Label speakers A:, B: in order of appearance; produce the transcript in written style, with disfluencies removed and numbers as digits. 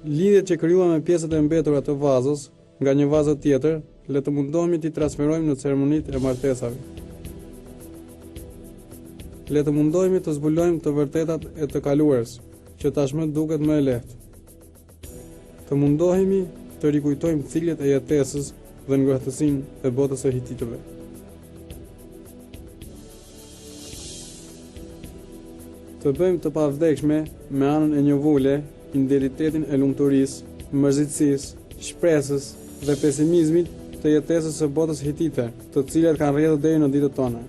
A: lidhjet që krijuam me pjesët e mbetura të vazës nga një vazë tjetër, le të mundohemi t'i transferojmë në ceremonitë e martesave. Le të mundohemi të zbulojmë të vërtetat e të kaluarës, që tashmë duket më e lehtë. Të mundohemi të rikujtojmë ciljet e jetesës dhe ngrohtësinë e botës së hititëve. Të bëjmë të pavdekshme me anën e njovule, indelitetin e lumturisë, mërzitësisë, shpresës dhe pesimizmit të jetesës së botës hitite, të cilat kanë rrjedhur deri në ditët tona.